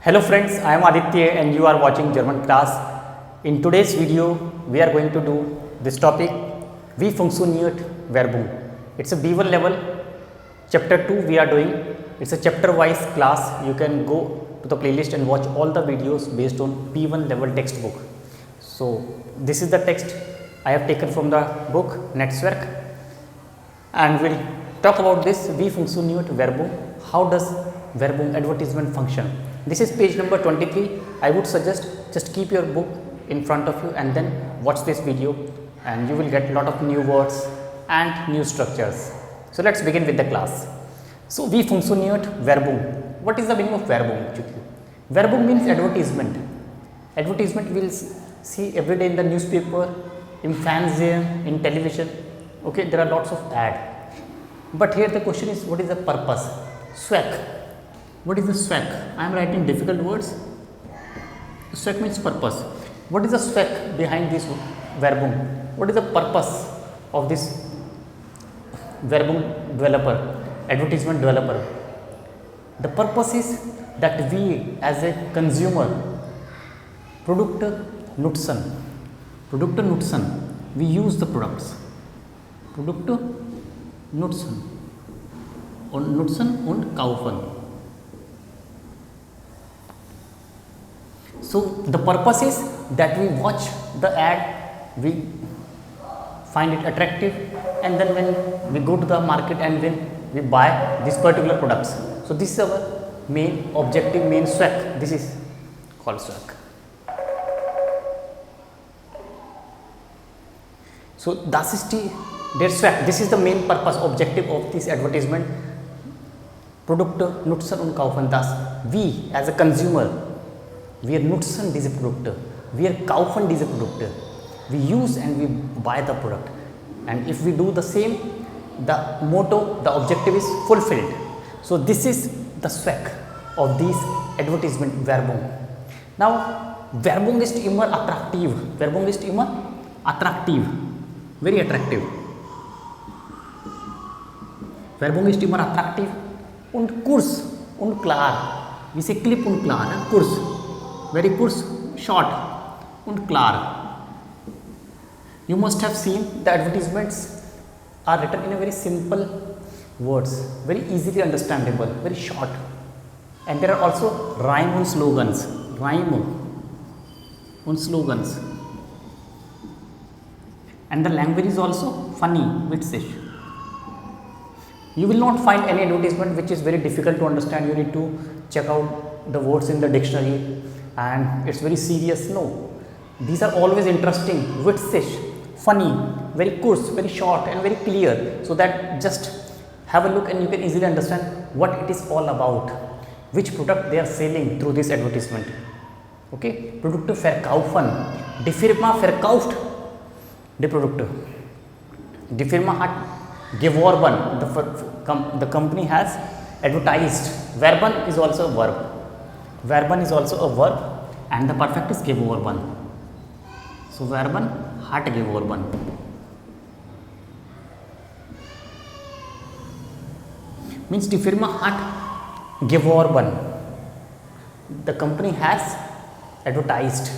Hello friends, I am Aditya and you are watching Germanclass. In today's video, we are going to do this topic, Wie funktioniert Werbung. It's a B1 level, chapter 2 we are doing. It's a chapter wise class. You can go to the playlist and watch all the videos based on B1 level textbook. So this is the text I have taken from the book Netzwerk, and we'll talk about this, Wie funktioniert Werbung. How does Werbung advertisement function? This is page number 23. I would suggest just keep your book in front of you and then watch this video, and you will get a lot of new words and new structures. So let's begin with the class. So Wie funktioniert Werbung. What is the meaning of Werbung actually? Werbung means advertisement. Advertisement we'll see every day in the newspaper, in Fernsehen, in television. Okay, there are lots of ad. But here the question is, what is the purpose? Zweck. What is the Zweck? I am writing difficult words. Zweck means purpose. What is the Zweck behind this Werbung? What is the purpose of this Werbung developer, advertisement developer? The purpose is that we as a consumer, Produkte nutzen, we use the products. Produkte nutzen und kaufen. So the purpose is that we watch the ad, we find it attractive, and then when we go to the market and when we buy these particular products. So this is our main objective, main Zweck. This is called Zweck. So das ist der Zweck. This is the main purpose, objective of this advertisement. Produkte nutzen und kaufen. Thus, we as a consumer, wir nutzen diese Produkte, wir kaufen diese Produkte, we use and we buy the product, and if we do the same, the motto, the objective is fulfilled. So this is the Zweck of these advertisement Werbung. Now Werbung ist immer attraktiv. Werbung ist immer attraktiv, very attractive. Werbung ist immer attraktiv und kurz und klar. We say klipp und klar, kurz. Very kurz, short und klar. You must have seen the advertisements are written in a very simple words, very easily understandable, very short, and there are also rhyme and slogans. And the language is also funny, witzig. You will not find any advertisement which is very difficult to understand. You need to check out the words in the dictionary and it's very serious. No, these are always interesting, witzig, funny, very coarse, very short and very clear, so that just have a look and you can easily understand what it is all about, which product they are selling through this advertisement. Okay, Produkte verkaufen. Die Firma verkauft die Produkte. Die Firma hat geworben. The company has advertised. Werben is also a verb. Werben is also a verb, and the perfect is geworben. So Werben hat geworben. Means die Firma hat geworben. The company has advertised.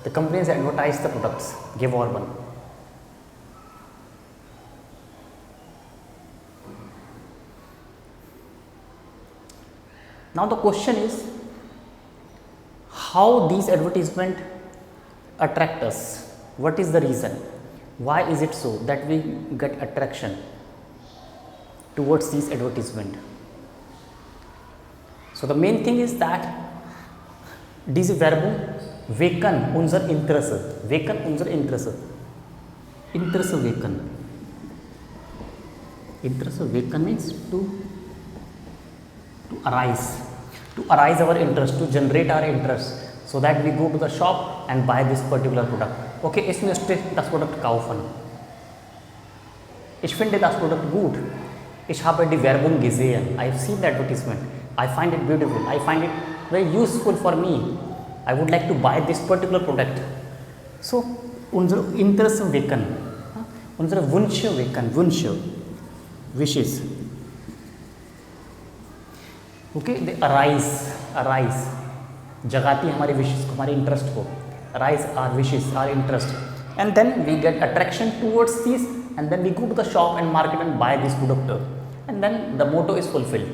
The company has advertised the products. Geworben. Now the question is, how these advertisements attract us? What is the reason? Why is it so that we get attraction towards these advertisements? So the main thing is that diese Werbung wecken unser Interesse. Wecken unser Interesse. Interesse wecken. Interesse wecken means to arise our interest, to generate our interest, so that we go to the shop and buy this particular product. Okay, ich möchte das Produkt kaufen. Ich finde das Produkt gut. Ich habe die Werbung gesehen. I have seen the advertisement. I find it beautiful. I find it very useful for me. I would like to buy this particular product. So, unsere Interesse wecken. Unsere Wünsche wecken. Wishes. Okay, they arise. जगाती है हमारे wishes को, हमारे interest को, raise our wishes our interest, and then we get attraction towards this, and then we go to the shop and market and buy this product, and then the motto is fulfilled.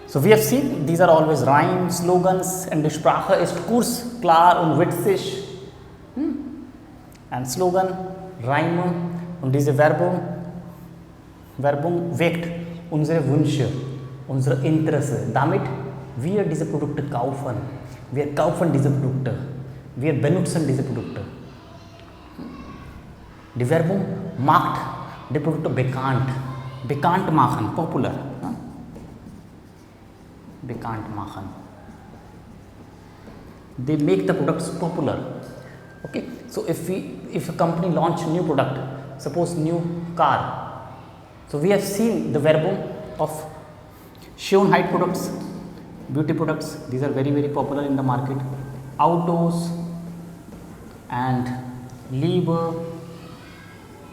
So we have seen these are always rhymes, slogans, and die Sprache ist kurz, klar und witzig. And Slogan, Reime und diese Werbung weckt unsere Wünsche, unsere Interesse. Damit wir diese Produkte kaufen. Wir kaufen diese Produkte. Wir benutzen diese Produkte. Die Werbung macht die Produkte bekannt machen, popular, bekannt machen. They make the products popular. Okay, so if a company launch new product, suppose new car, so we have seen the Werbung of Schönheit products, beauty products. These are very popular in the market. Autos and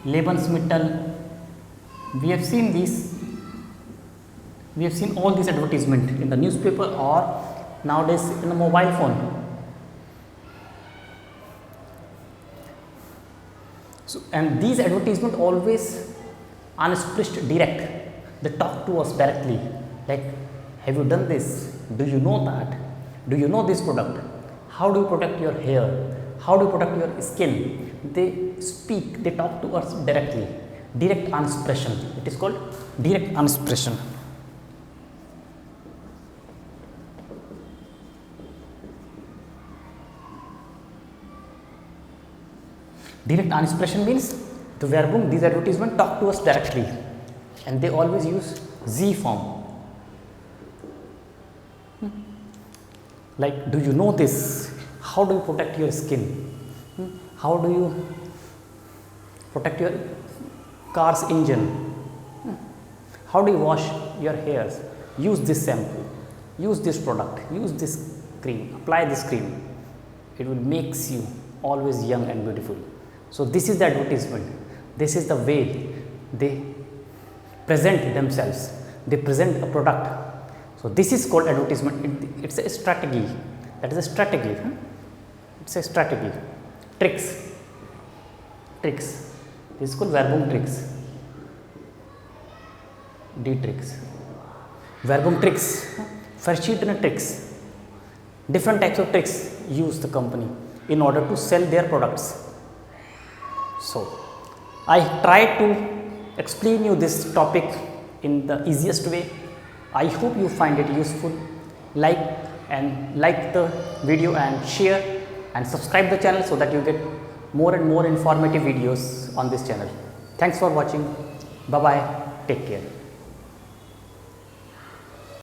Lebensmittel. We have seen these. We have seen all these advertisement in the newspaper or nowadays in the mobile phone. So, and these advertisement always anspricht direct. They talk to us directly. Like, have you done this? Do you know that? Do you know this product? How do you protect your hair? How do you protect your skin? They speak, they talk to us directly. Direct ansprechen. It is called direct ansprechen. Direct ansprechen means the Werbung, these advertisements talk to us directly, and they always use Z form. Like, do you know this? How do you protect your skin? How do you protect your car's engine? How do you wash your hairs? Use this shampoo, use this product, use this cream, apply this cream. It will makes you always young and beautiful. So this is the advertisement. This is the way they present themselves. They present a product. So this is called advertisement. It's a strategy. That is a strategy. It's a strategy. Tricks. This is called Werbung tricks. D tricks. Werbung tricks. Verschiedene tricks. Different types of tricks use the company in order to sell their products. So I try to explain you this topic in the easiest way. I hope you find it useful. Like the video and share and subscribe the channel so that you get more and more informative videos on this channel. Thanks for watching. Bye bye. Take care.